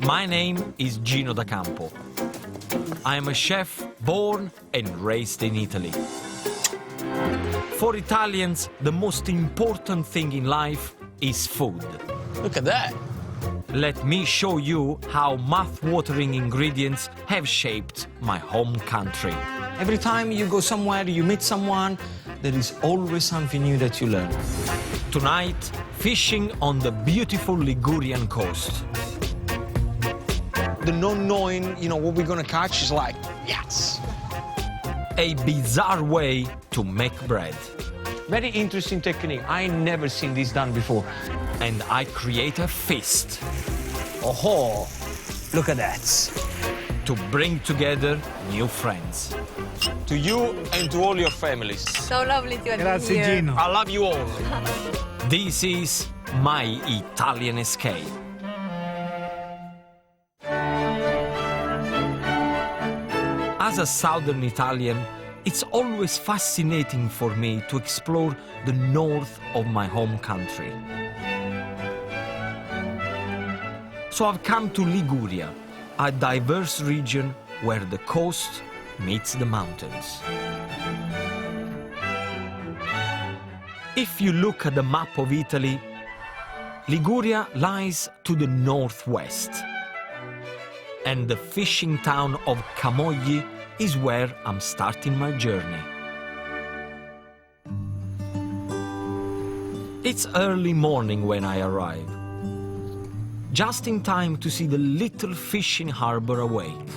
My name is Gino da Campo. I am a chef born and raised in Italy. For Italians, the most important thing in life is food. Look at that. Let me show you how mouth-watering ingredients have shaped my home country. Every time you go somewhere, you meet someone, there is always something new that you learn. Tonight, fishing on the beautiful Ligurian coast. The not knowing, what we're gonna catch is like, yes! A bizarre way to make bread. Very interesting technique. I never seen this done before. And I create a feast. Oh, look at that. To bring together new friends. To you and to all your families. So lovely to have you here. Gino. I love you all. This is my Italian escape. As a southern Italian, it's always fascinating for me to explore the north of my home country. So I've come to Liguria, a diverse region where the coast meets the mountains. If you look at the map of Italy, Liguria lies to the northwest. And the fishing town of Camogli is where I'm starting my journey. It's early morning when I arrive, just in time to see the little fishing harbor awake.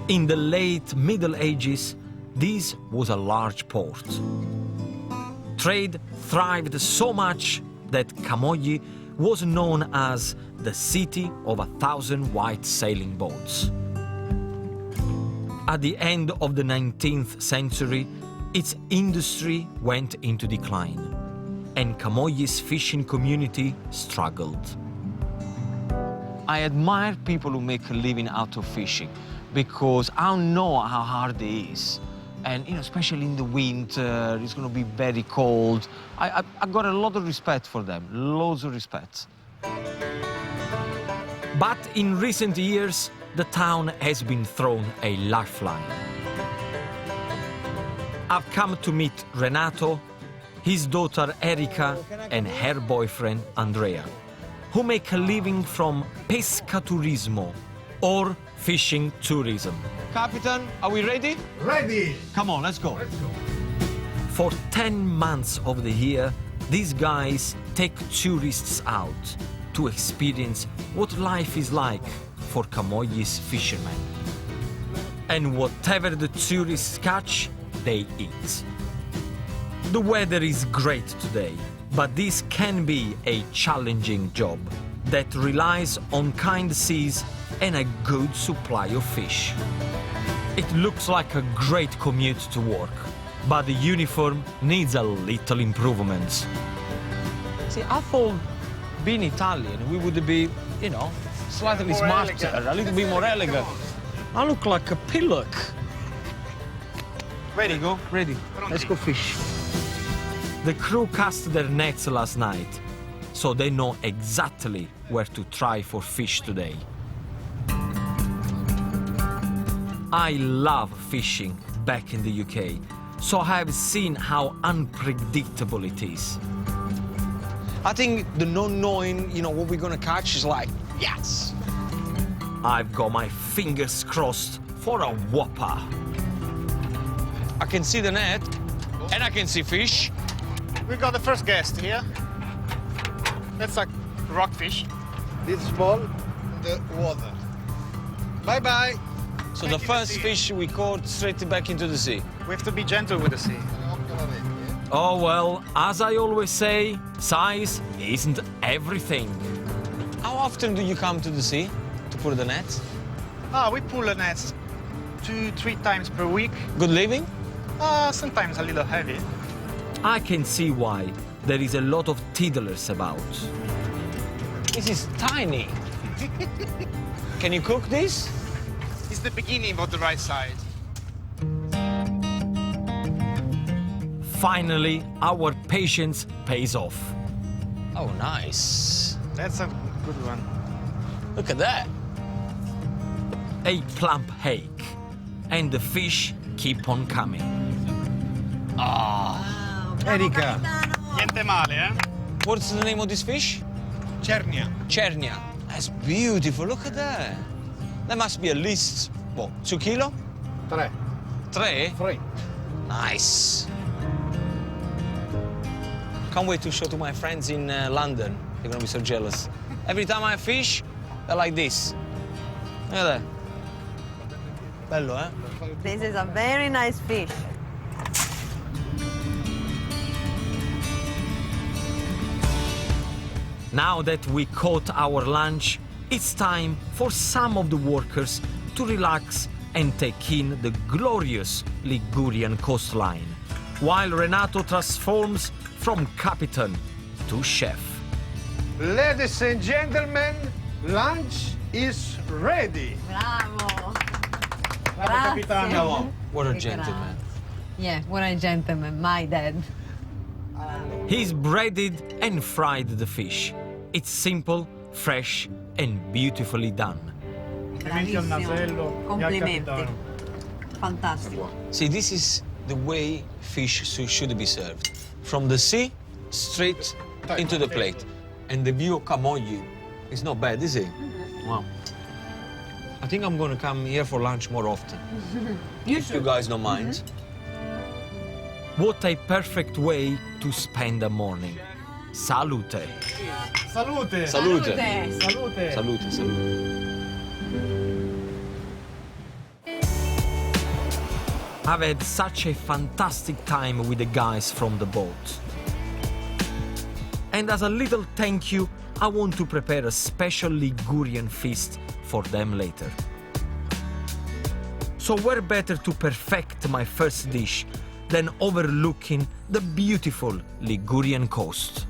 In the late Middle Ages, this was a large port. Trade thrived so much that Camogli was known as the city of 1,000 white sailing boats. At the end of the 19th century, its industry went into decline, and Camogli's fishing community struggled. I admire people who make a living out of fishing because I know how hard it is. And especially in the winter, it's going to be very cold. I've got a lot of respect for them, loads of respect. But in recent years, the town has been thrown a lifeline. I've come to meet Renato, his daughter Erika, and her boyfriend Andrea, who make a living from pescaturimo, or fishing tourism. Captain, are we ready? Ready! Come on, let's go. For 10 months of the year, these guys take tourists out to experience what life is like for Camogli's fishermen. And whatever the tourists catch, they eat. The weather is great today, but this can be a challenging job that relies on kind seas and a good supply of fish. It looks like a great commute to work, but the uniform needs a little improvements. See, I thought being Italian, we would be, slightly smarter, a little bit more elegant. I look like a pillock. Ready? Go, ready. Let's go fish. The crew cast their nets last night, so they know exactly where to try for fish today. I love fishing back in the UK, so I have seen how unpredictable it is. I think the not knowing, what we're gonna catch is like, yes! I've got my fingers crossed for a whopper. I can see the net, and I can see fish. We got the first guest here. That's a rockfish. This small in the water. Bye-bye. So the first fish we caught straight back into the sea. We have to be gentle with the sea. Oh well, as I always say, size isn't everything. How often do you come to the sea to put the nets? We pull the nets 2-3 times per week. Good living? Sometimes a little heavy. I can see why there is a lot of tiddlers about. This is tiny. Can you cook this? It's the beginning of the right side. Finally, our patience pays off. Oh, nice. That's a Good one. Look at that. A plump hake, and the fish keep on coming. Erika. Niente male, eh? What's the name of this fish? Cernia. Cernia. That's beautiful. Look at that. That must be at least, what, 2 kilo? 3. 3? 3. Nice. Can't wait to show to my friends in London. They're gonna be so jealous. Every time I fish, they're like this. Look at that. Bello, eh? This is a very nice fish. Now that we caught our lunch, it's time for some of the workers to relax and take in the glorious Ligurian coastline, while Renato transforms from captain to chef. Ladies and gentlemen, lunch is ready. Bravo. Bravo, capitano. What a gentleman. Yeah, what a gentleman, my dad. He's breaded and fried the fish. It's simple, fresh, and beautifully done. Bravissimo. Complimenti. Fantastico. See, this is the way fish should be served. From the sea, straight into the plate. And the view of Camogli is not bad, is it? Wow. I think I'm gonna come here for lunch more often. If you guys don't mind. What a perfect way to spend a morning. Salute! Salute. Salute. Salute. Salute, salute. I've had such a fantastic time with the guys from the boat. And as a little thank you, I want to prepare a special Ligurian feast for them later. So where better to perfect my first dish than overlooking the beautiful Ligurian coast.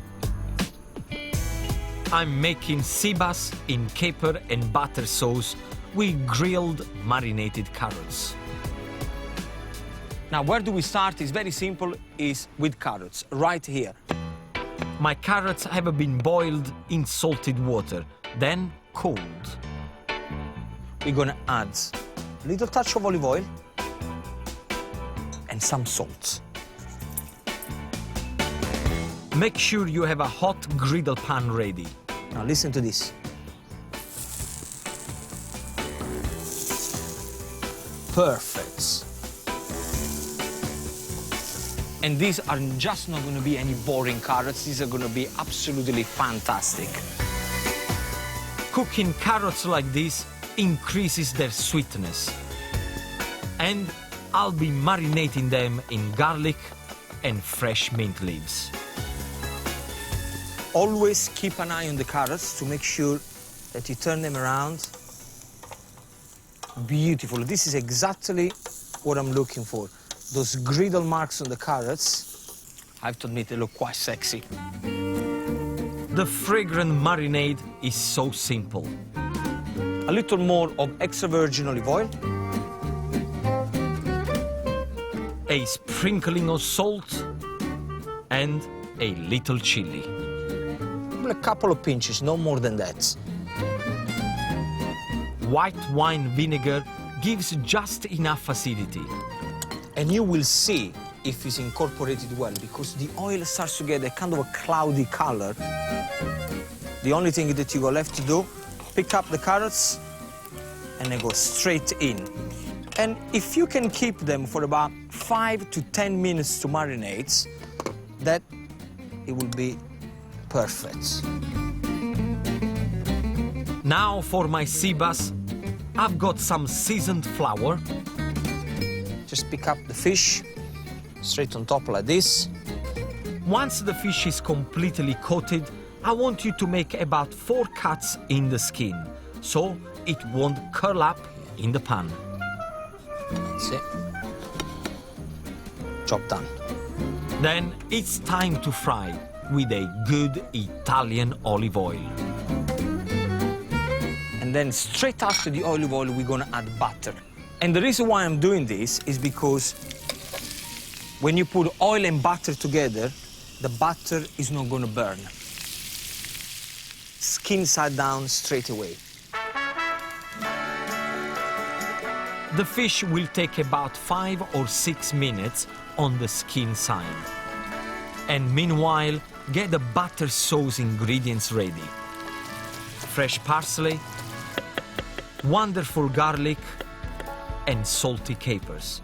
I'm making sea bass in caper and butter sauce with grilled marinated carrots. Now, where do we start? It's very simple, is with carrots, right here. My carrots have been boiled in salted water, then cooled. We're gonna add a little touch of olive oil and some salt. Make sure you have a hot griddle pan ready. Now listen to this. Perfect. And these are just not going to be any boring carrots. These are going to be absolutely fantastic. Cooking carrots like this increases their sweetness. And I'll be marinating them in garlic and fresh mint leaves. Always keep an eye on the carrots to make sure that you turn them around. Beautiful. This is exactly what I'm looking for. Those griddle marks on the carrots, I have to admit, they look quite sexy. The fragrant marinade is so simple. A little more of extra virgin olive oil. A sprinkling of salt and a little chili. A couple of pinches, no more than that. White wine vinegar gives just enough acidity. And you will see if it's incorporated well, because the oil starts to get a kind of a cloudy color. The only thing that you got left to do, pick up the carrots and then go straight in. And if you can keep them for about 5 to 10 minutes to marinate, that it will be perfect. Now for my sea bass, I've got some seasoned flour. Just pick up the fish, straight on top like this. Once the fish is completely coated, I want you to make about 4 cuts in the skin, so it won't curl up in the pan. That's it. Job done. Then it's time to fry with a good Italian olive oil. And then straight after the olive oil, we're gonna add butter. And the reason why I'm doing this is because when you put oil and butter together, the butter is not gonna burn. skin side down straight away. The fish will take about 5 or 6 minutes on the skin side. And meanwhile, get the butter sauce ingredients ready. Fresh parsley, wonderful garlic, and salty capers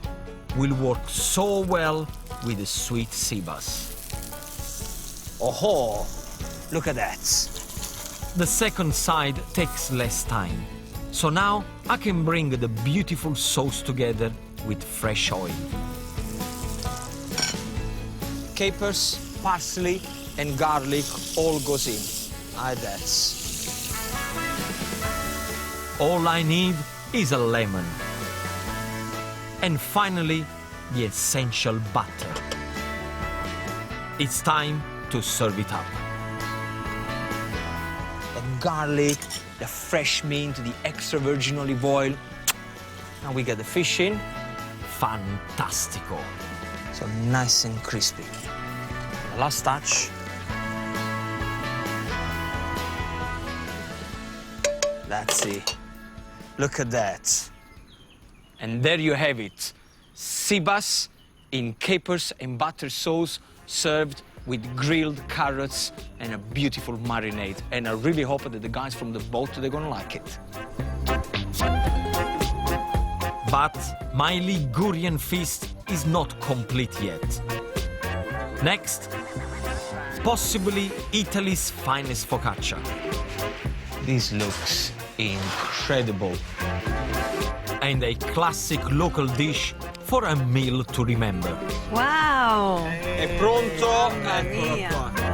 will work so well with the sweet sea bass. Oh, look at that. The second side takes less time. So now I can bring the beautiful sauce together with fresh oil. Capers, parsley, and garlic all goes in. Like that. All I need is a lemon. And finally, the essential butter. It's time to serve it up. The garlic, the fresh mint, the extra virgin olive oil. Now we get the fish in. Fantastico. So nice and crispy. The last touch. That's it. Look at that. And there you have it. Sea bass in capers and butter sauce, served with grilled carrots and a beautiful marinade. And I really hope that the guys from the boat, they're gonna like it. But my Ligurian feast is not complete yet. Next, possibly Italy's finest focaccia. This looks incredible. And a classic local dish for a meal to remember. Wow! È pronto? Mamma mia. Eccolo qua.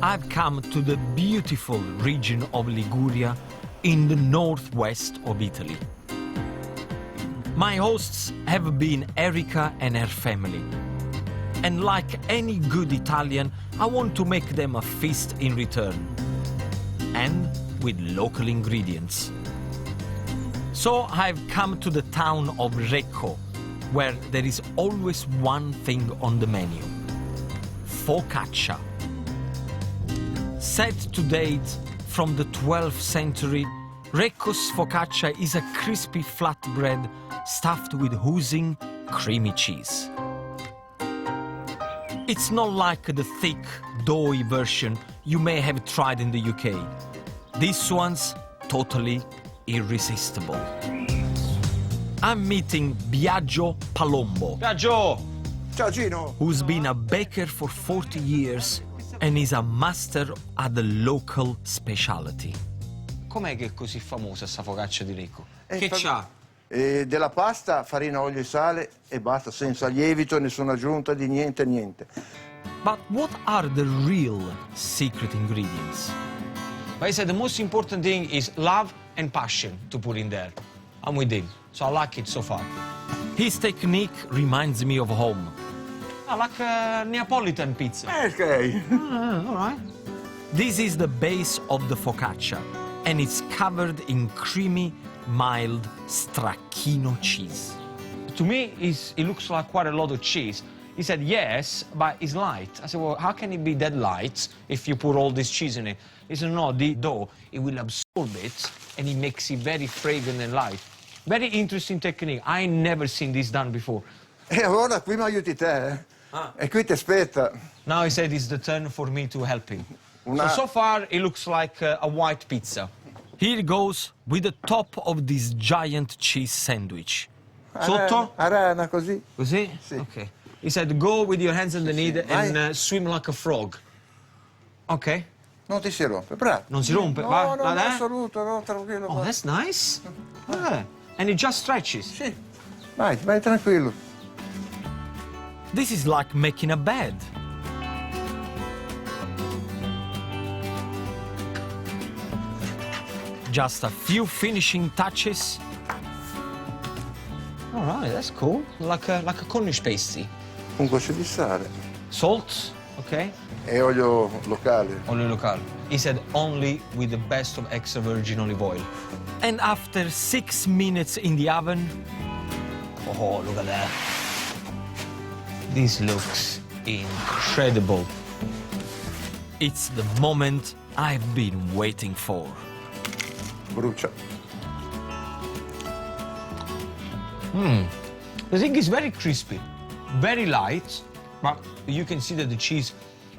I've come to the beautiful region of Liguria in the northwest of Italy. My hosts have been Erika and her family. And like any good Italian, I want to make them a feast in return. And with local ingredients. So I've come to the town of Recco, where there is always one thing on the menu: focaccia. Set to date from the 12th century, Recco's focaccia is a crispy flatbread stuffed with oozing, creamy cheese. It's not like the thick, doughy version you may have tried in the UK. This one's totally irresistible. I'm meeting Biagio Palombo. Biagio! Ciao Gino. who's been a baker for 40 years and is a master at the local specialty. Com'è che è così famosa sta focaccia di Recco? Che fa- c'ha? Della pasta, farina, olio e sale e basta, senza lievito, nessuna aggiunta di niente. But what are the real secret ingredients? But he said the most important thing is love and passion to put in there. I'm with him, so I like it so far. His technique reminds me of home. I like Neapolitan pizza. Ok. All right. This is the base of the focaccia, and it's covered in creamy, mild stracchino cheese. To me, it looks like quite a lot of cheese. He said, yes, but it's light. I said, well, how can it be that light if you put all this cheese in it? He said, no, the dough, it will absorb it, and it makes it very fragrant and light. Very interesting technique. I never seen this done before. E allora qui mi aiuti te, eh? E qui ti aspetta. Now he said it's the turn for me to help him. Una- So far, it looks like a white pizza. Here goes with the top of this giant cheese sandwich. Sotto? Arana così. Così? Sì. Okay. He said, go with your hands underneath sì. and Vai. swim like a frog. Okay. Non ti si rompe, bravo. Non si rompe? No, Va, no, va, no, eh? assoluto, no, tranquillo. Oh, vai. that's nice. Yeah. And it just stretches. Sì. Vai tranquillo. This is like making a bed. Just a few finishing touches, All right, that's cool. Like a Cornish pasty. Un goccio di sale Salt, okay. e olio locale. Olio locale. He said only with the best of extra virgin olive oil. and after 6 minutes in the oven, Oh, look at that. This looks incredible. it's the moment I've been waiting for. Brucia. The thing is very crispy, very light, but you can see that the cheese,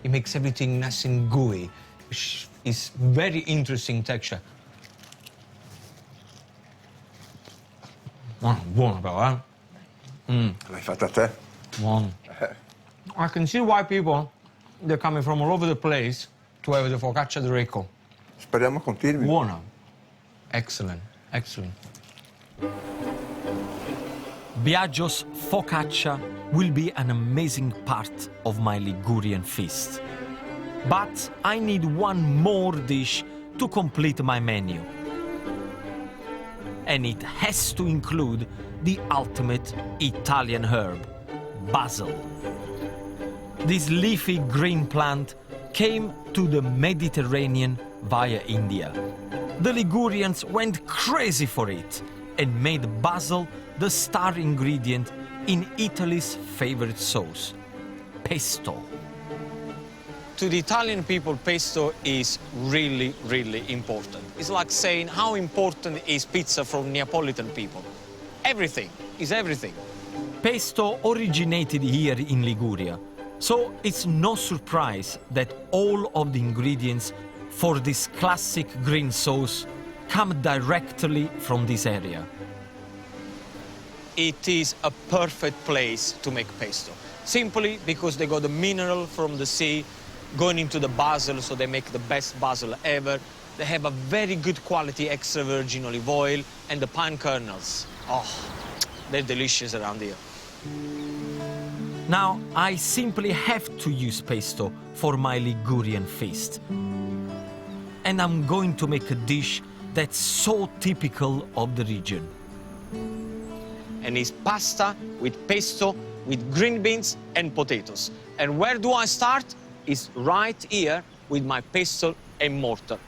it makes everything nice and gooey. It's very interesting texture. Buono però, L'hai fatta te? Buono. I can see why people, they're coming from all over the place to have the focaccia di Recco. Speriamo continui. Buono. Excellent, excellent. Biagio's focaccia will be an amazing part of my Ligurian feast. But I need one more dish to complete my menu. And it has to include the ultimate Italian herb, basil. This leafy green plant came to the Mediterranean via India. The Ligurians went crazy for it and made basil the star ingredient in Italy's favorite sauce, pesto. To the Italian people, pesto is really, really important. It's like saying how important is pizza from Neapolitan people. Everything is everything. Pesto originated here in Liguria, so it's no surprise that all of the ingredients for this classic green sauce come directly from this area. It is a perfect place to make pesto. Simply because they got the mineral from the sea going into the basil, so they make the best basil ever. They have a very good quality extra virgin olive oil and the pine kernels. Oh, they're delicious around here. Now, I simply have to use pesto for my Ligurian feast. And I'm going to make a dish that's so typical of the region. And it's pasta with pesto, with green beans and potatoes. And where do I start? It's right here with my pesto and mortar.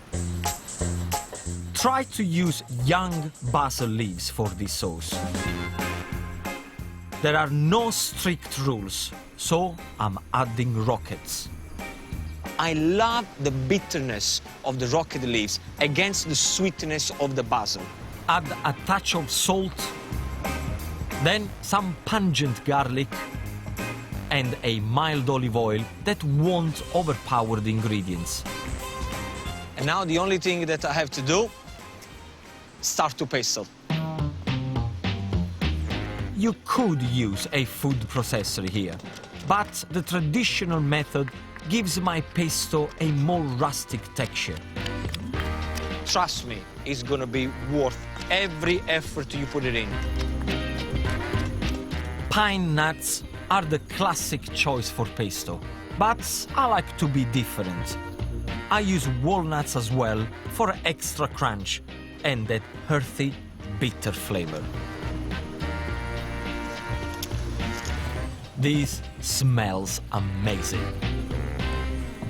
Try to use young basil leaves for this sauce. There are no strict rules, so I'm adding rockets. I love the bitterness of the rocket leaves against the sweetness of the basil. Add a touch of salt, then some pungent garlic, and a mild olive oil that won't overpower the ingredients. And now the only thing that I have to do, start to pesto. You could use a food processor here, but the traditional method gives my pesto a more rustic texture. Trust me, it's gonna be worth every effort you put it in. Pine nuts are the classic choice for pesto, but I like to be different. I use walnuts as well for extra crunch and that earthy, bitter flavor. This smells amazing.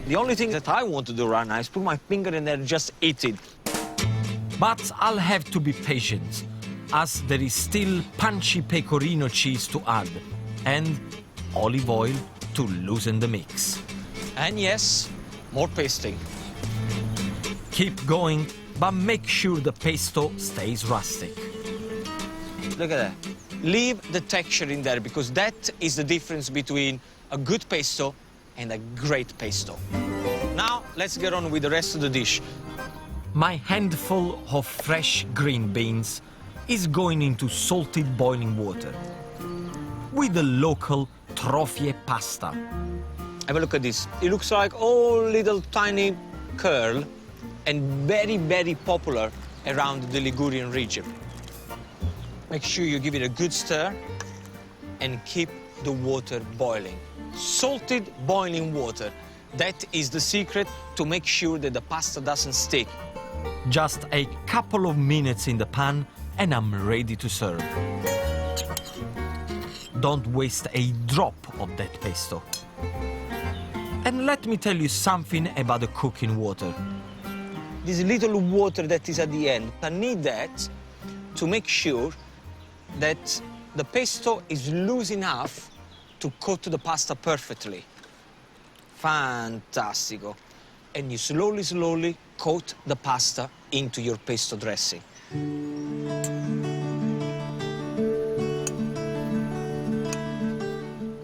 The only thing that I want to do right now is put my finger in there and just eat it. But I'll have to be patient, as there is still punchy pecorino cheese to add and olive oil to loosen the mix. And yes, more pasting. Keep going, but make sure the pesto stays rustic. Look at that. Leave the texture in there, because that is the difference between a good pesto and a great pesto. Now, let's get on with the rest of the dish. My handful of fresh green beans is going into salted boiling water with the local trofie pasta. Have a look at this. It looks like all little tiny curl and very, very popular around the Ligurian region. Make sure you give it a good stir and keep the water boiling. Salted boiling water. That is the secret to make sure that the pasta doesn't stick. Just a couple of minutes in the pan and I'm ready to serve. Don't waste a drop of that pesto. And let me tell you something about the cooking water. This little water that is at the end, I need that to make sure that the pesto is loose enough to coat the pasta perfectly. Fantastico. And you slowly, slowly coat the pasta into your pesto dressing.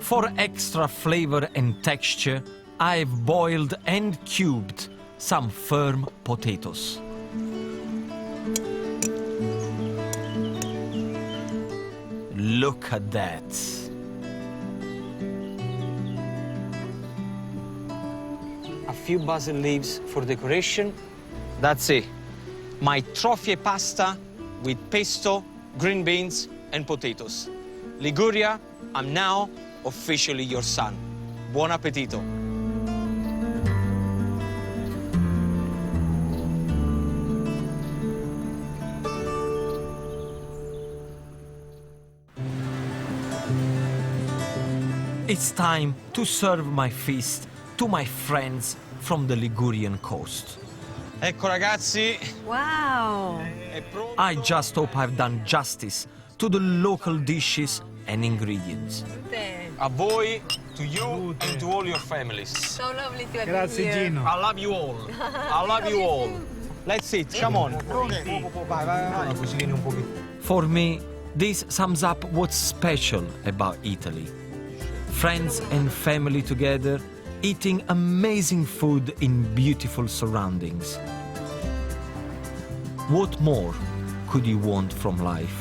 For extra flavor and texture, I've boiled and cubed some firm potatoes. Look at that. A few basil leaves for decoration. That's it. My trofie pasta with pesto, green beans, and potatoes. Liguria, I'm now officially your son. Buon appetito. It's time to serve my feast to my friends from the Ligurian coast. Ecco ragazzi, Wow. è pronto. I just hope I've done justice to the local dishes and ingredients. A voi, to you, and to all your families. So lovely to have Grazie you here. Gino. I love you all. I love you all. Let's eat, come on. Vai, cucini un pochino. For me, this sums up what's special about Italy. Friends and family together, eating amazing food in beautiful surroundings. What more could you want from life?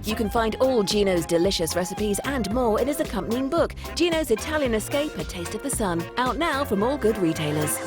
You can find all Gino's delicious recipes and more in his accompanying book, Gino's Italian Escape: A Taste of the Sun, out now from all good retailers.